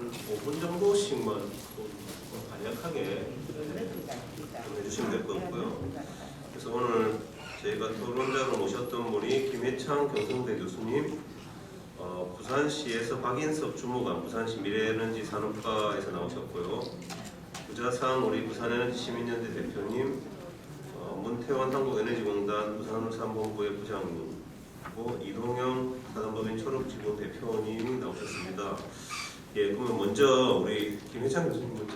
한 5분 정도씩만 좀 간략하게 해주시면 될 것 같고요. 그래서 오늘 저희가 토론자로 모셨던 분이 김해창 경성대 교수님, 부산시에서 박인섭 주무관, 부산시 미래에너지 산업과에서 나오셨고요. 부자상 우리 부산에너지 시민연대 대표님, 문태원 한국에너지공단 부산울산본부의 부장님, 이동영 사단법인 초록지구 대표님이 나오셨습니다. 예, 그러면 먼저 우리 김해창 교수님 먼저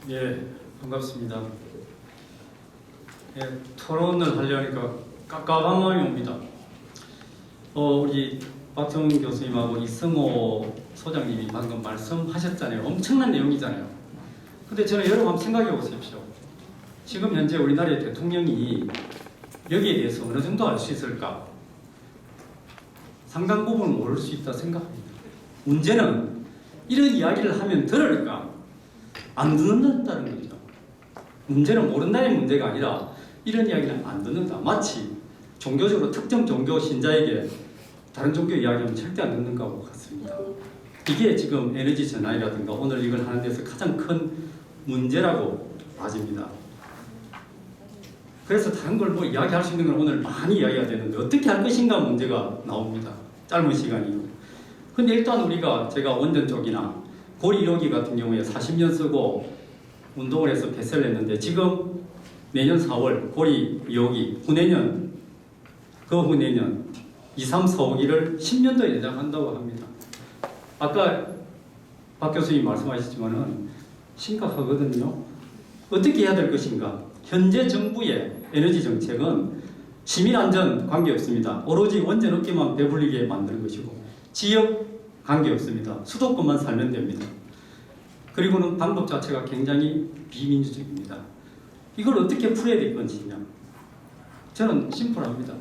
예, 반갑습니다. 예, 토론을 하려니까 깝깝한 마음이 옵니다. 우리 박정훈 교수님하고 이승호 소장님이 방금 말씀하셨잖아요. 엄청난 내용이잖아요. 근데 저는 여러분 한번 생각해 보십시오. 지금 현재 우리나라의 대통령이 여기에 대해서 어느 정도 알 수 있을까? 상당 부분 모를 수 있다 생각합니다. 문제는 이런 이야기를 하면 들을까? 안 듣는다는 거죠. 문제는 모른다는 문제가 아니라 이런 이야기는 안 듣는다. 마치 종교적으로 특정 종교 신자에게 다른 종교 이야기하면 절대 안 듣는 것과 같습니다. 이게 지금 에너지 전환이라든가 오늘 이걸 하는 데서 가장 큰 문제라고 봐집니다. 그래서 다른 걸 뭐 이야기할 수 있는 건 오늘 많이 이야기가 되는데 어떻게 할 것인가 문제가 나옵니다. 짧은 시간이요. 근데 일단 우리가 제가 원전 쪽이나 고리 1호기 같은 경우에 40년 쓰고 운동을 해서 폐쇄를 했는데 지금 내년 4월 고리 2호기 후내년 그 후내년 2, 3, 4호기를 10년도에 예정한다고 합니다. 아까 박 교수님 말씀하셨지만은 심각하거든요. 어떻게 해야 될 것인가? 현재 정부의 에너지 정책은 시민 안전 관계없습니다. 오로지 원전 업계만 배불리게 만드는 것이고 지역 관계없습니다. 수도권만 살면 됩니다. 그리고는 방법 자체가 굉장히 비민주적입니다. 이걸 어떻게 풀어야 될 것이냐? 저는 심플합니다.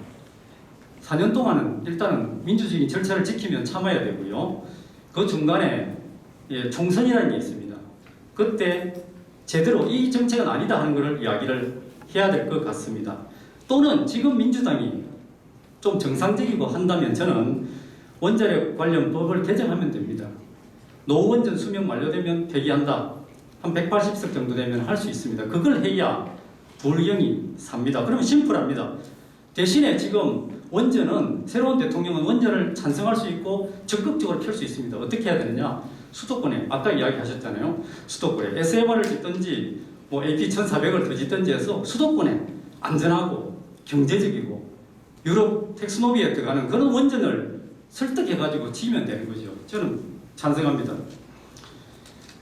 4년 동안은 일단은 민주적인 절차를 지키면 참아야 되고요. 그 중간에 총선이라는 게 있습니다. 그때 제대로 이 정책은 아니다 하는 것을 이야기를 해야 될 것 같습니다. 또는 지금 민주당이 좀 정상적이고 한다면 저는 원자력 관련 법을 개정하면 됩니다. 노원전 수명 만료되면 폐기한다. 한 180석 정도 되면 할 수 있습니다. 그걸 해야 불경이 삽니다. 그러면 심플합니다. 대신에 지금 원전은 새로운 대통령은 원전을 찬성할 수 있고 적극적으로 펼 수 있습니다. 어떻게 해야 되느냐? 수도권에 아까 이야기하셨잖아요. 수도권에 SMR을 짓든지 뭐 AP1400을 더 짓든지 해서 수도권에 안전하고 경제적이고 유럽 텍스노비에 들어가는 그런 원전을 설득해가지고 지으면 되는 거죠. 저는 찬성합니다.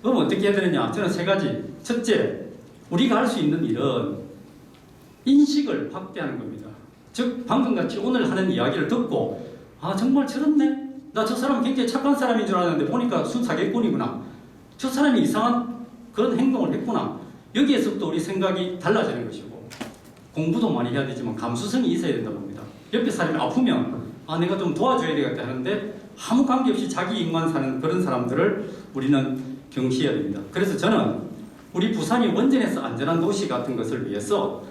그럼 어떻게 해야 되느냐? 저는 세 가지. 첫째, 우리가 할 수 있는 일은 인식을 확대하는 겁니다. 즉 방금같이 오늘 하는 이야기를 듣고 정말 저렇네? 나 저 사람 굉장히 착한 사람인 줄 알았는데 보니까 순사기꾼이구나. 저 사람이 이상한 그런 행동을 했구나. 여기에서부터 우리 생각이 달라지는 것이고 공부도 많이 해야 되지만 감수성이 있어야 된다고 봅니다. 옆에 사람이 아프면 내가 좀 도와줘야 되겠다 하는데 아무 관계없이 자기 이익만 사는 그런 사람들을 우리는 경시해야 됩니다. 그래서 저는 우리 부산이 원전에서 안전한 도시 같은 것을 위해서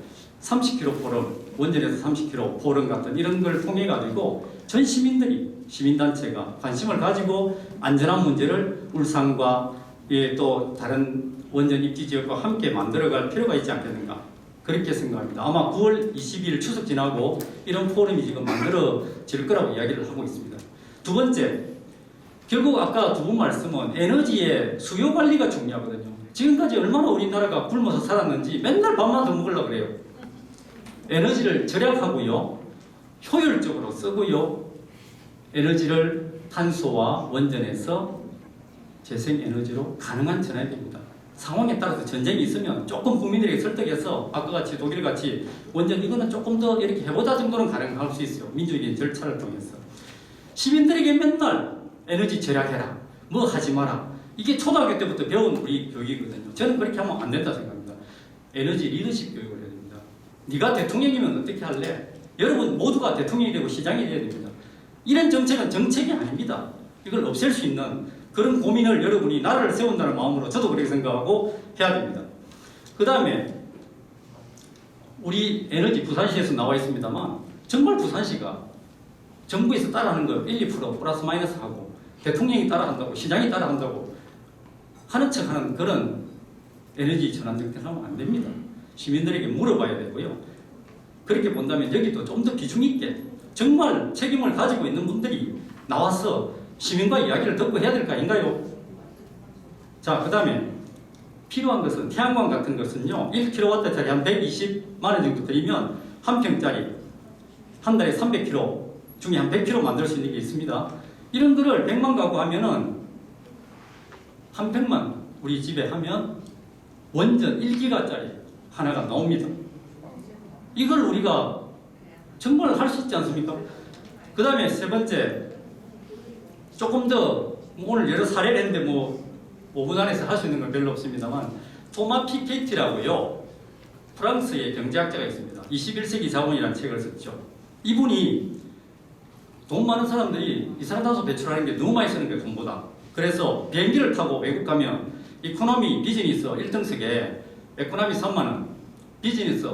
30km 포럼, 원전에서 30km 포럼 같은 이런 걸 통해 가지고 전 시민들이 시민단체가 관심을 가지고 안전한 문제를 울산과 또 다른 원전 입지 지역과 함께 만들어갈 필요가 있지 않겠는가 그렇게 생각합니다. 아마 9월 22일 추석 지나고 이런 포럼이 지금 만들어질 거라고 이야기를 하고 있습니다. 두 번째, 결국 아까 두 분 말씀은 에너지의 수요 관리가 중요하거든요. 지금까지 얼마나 우리나라가 굶어서 살았는지 맨날 밥만 더 먹으려고 그래요. 에너지를 절약하고요. 효율적으로 쓰고요. 에너지를 탄소와 원전에서 재생에너지로 가능한 전환이 됩니다. 상황에 따라서 전쟁이 있으면 조금 국민들에게 설득해서 아까 같이 독일 같이 원전 이거는 조금 더 이렇게 해보자 정도는 가능할 수 있어요. 민주적인 절차를 통해서. 시민들에게 맨날 에너지 절약해라. 뭐 하지 마라. 이게 초등학교 때부터 배운 우리 교육이거든요. 저는 그렇게 하면 안 된다 생각합니다. 에너지 리더십 교육을 해야 됩니다. 네가 대통령이면 어떻게 할래? 여러분 모두가 대통령이 되고 시장이 돼야 됩니다. 이런 정책은 정책이 아닙니다. 이걸 없앨 수 있는 그런 고민을 여러분이 나라를 세운다는 마음으로 저도 그렇게 생각하고 해야 됩니다. 그 다음에 우리 에너지 부산시에서 나와 있습니다만 정말 부산시가 정부에서 따라하는 거 1, 2% 플러스 마이너스 하고 대통령이 따라한다고 시장이 따라한다고 하는 척하는 그런 에너지 전환 정책을 하면 안 됩니다. 시민들에게 물어봐야 되고요. 그렇게 본다면 여기도 좀 더 비중 있게 정말 책임을 가지고 있는 분들이 나와서 시민과 이야기를 듣고 해야 될 거 아닌가요? 자, 그 다음에 필요한 것은 태양광 같은 것은요 1kW짜리 한 120만 원 정도 들이면 한 평짜리 한 달에 300kW 중에 한 100kW 만들 수 있는 게 있습니다. 이런 거를 100만 가구 하면은 한 평만 우리 집에 하면 원전 1기가짜리 하나가 나옵니다. 이걸 우리가 정말 할 수 있지 않습니까? 그 다음에 세 번째, 조금 더 오늘 여러 사례를 했는데 뭐 5분 안에서 할 수 있는 건 별로 없습니다만 토마 피케티라고요 프랑스의 경제학자가 있습니다. 21세기 자본이라는 책을 썼죠. 이분이 돈 많은 사람들이 이산화탄소 배출하는 게 너무 많이 쓰는 거예요, 돈보다. 그래서 비행기를 타고 외국 가면 이코노미 비즈니스 1등석에 에코노미 3만원, 비즈니스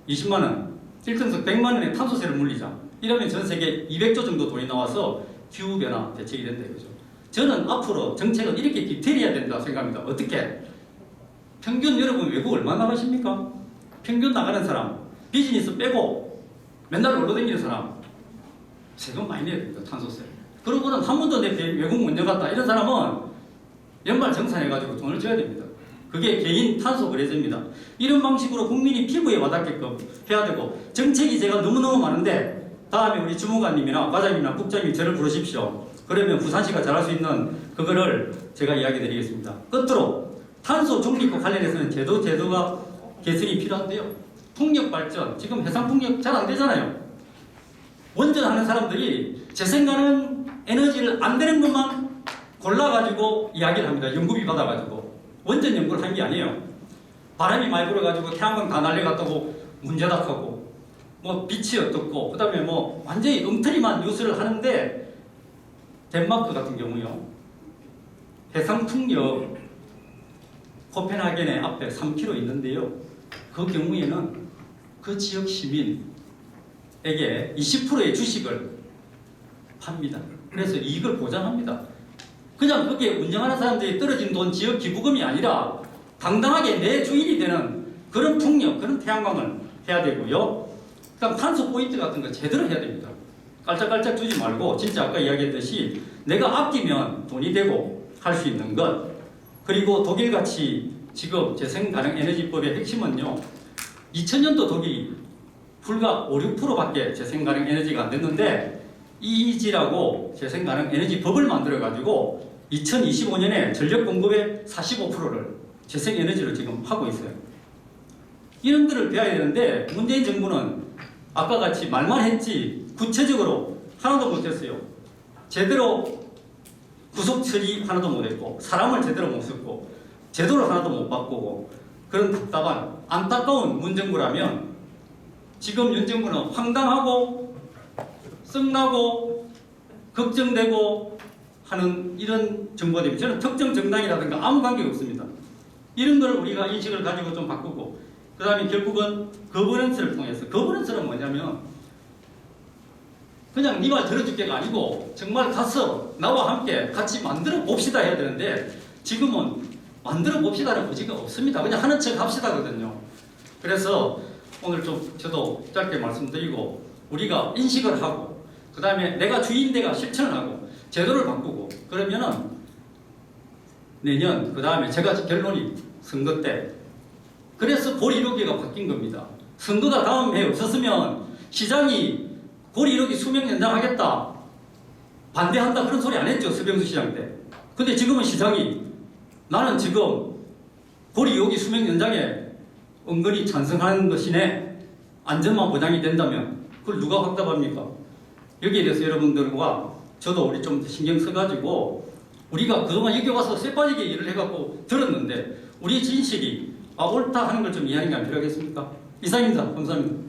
20만원, 1등석 100만원의 탄소세를 물리자. 이러면 전 세계 200조 정도 돈이 나와서 기후변화 대책이 된다 이거죠. 저는 앞으로 정책은 이렇게 디테일해야 된다고 생각합니다. 어떻게? 평균 여러분 외국 얼마 나가십니까? 평균 나가는 사람, 비즈니스 빼고 맨날 놀러 다니는 사람 세금 많이 내야 됩니다. 탄소세. 그러고는 한 번도 내 외국 못 나갔다 이런 사람은 연말 정산해가지고 돈을 줘야 됩니다. 그게 개인 탄소 거래제입니다. 이런 방식으로 국민이 피부에 와닿게끔 해야 되고 정책이 제가 너무너무 많은데 다음에 우리 주무관님이나 과장님이나 국장님이 저를 부르십시오. 그러면 부산시가 잘할 수 있는 그거를 제가 이야기 드리겠습니다. 끝으로 탄소 중립과 관련해서는 제도가 개선이 필요한데요. 풍력 발전, 지금 해상 풍력 잘 안 되잖아요. 원전하는 사람들이 재생가능 에너지를 안 되는 것만 골라가지고 이야기를 합니다. 연구비 받아가지고. 원전 연구를 한 게 아니에요. 바람이 많이 불어가지고 태양광 다 날려갔다고 문제다 하고 뭐 빛이 어떻고 그 다음에 뭐 완전히 엉터리만 뉴스를 하는데 덴마크 같은 경우요. 해상풍력 코펜하겐의 앞에 3km 있는데요. 그 경우에는 그 지역 시민에게 20%의 주식을 팝니다. 그래서 이익을 보장합니다. 그냥 그게 운영하는 사람들이 떨어진 돈 지역 기부금이 아니라 당당하게 내 주인이 되는 그런 풍력, 그런 태양광을 해야 되고요. 그다음 탄소 포인트 같은 거 제대로 해야 됩니다. 깔짝깔짝 주지 말고 진짜 아까 이야기했듯이 내가 아끼면 돈이 되고 할 수 있는 것. 그리고 독일같이 지금 재생가능에너지법의 핵심은요. 2000년도 독일이 불과 5, 6%밖에 재생가능 에너지가 안 됐는데 EEG라고 재생가능에너지법을 만들어가지고 2025년에 전력 공급의 45%를 재생에너지로 지금 하고 있어요. 이런 거를 배워야 되는데 문재인 정부는 아까 같이 말만 했지 구체적으로 하나도 못했어요. 제대로 구속 처리 하나도 못했고 사람을 제대로 못 썼고 제도를 하나도 못 바꾸고 그런 답답한 안타까운 문정부라면 지금 윤 정부는 황당하고 썩나고 걱정되고 하는 이런 정부가 되면 저는 특정 정당이라든가 아무 관계가 없습니다. 이런 걸 우리가 인식을 가지고 좀 바꾸고 그 다음에 결국은 거버넌스를 통해서 거버넌스는 뭐냐면 그냥 네 말 들어줄게가 아니고 정말 가서 나와 함께 같이 만들어 봅시다 해야 되는데 지금은 만들어 봅시다는 의지가 없습니다. 그냥 하는 척 합시다거든요. 그래서 오늘 좀 저도 짧게 말씀드리고 우리가 인식을 하고 그 다음에 내가 주인 내가 실천을 하고 제도를 바꾸고 그러면은 내년 그 다음에 제가 결론이 선거 때 그래서 고리 1호기가 바뀐 겁니다. 선거가 다음 해에 없었으면 시장이 고리 1호기 수명 연장하겠다 반대한다 그런 소리 안 했죠. 서병수 시장 때. 근데 지금은 시장이 나는 지금 고리 2호기 수명 연장에 은근히 찬성하는 것이네 안전만 보장이 된다면 그걸 누가 확답합니까? 여기에 대해서 여러분들과 저도 우리 좀 신경 써가지고 우리가 그동안 여기 와서 쇠빠지게 일을 해갖고 들었는데 우리 진실이 옳다 하는 걸 좀 이해하는 게 안 필요하겠습니까? 이상입니다. 감사합니다.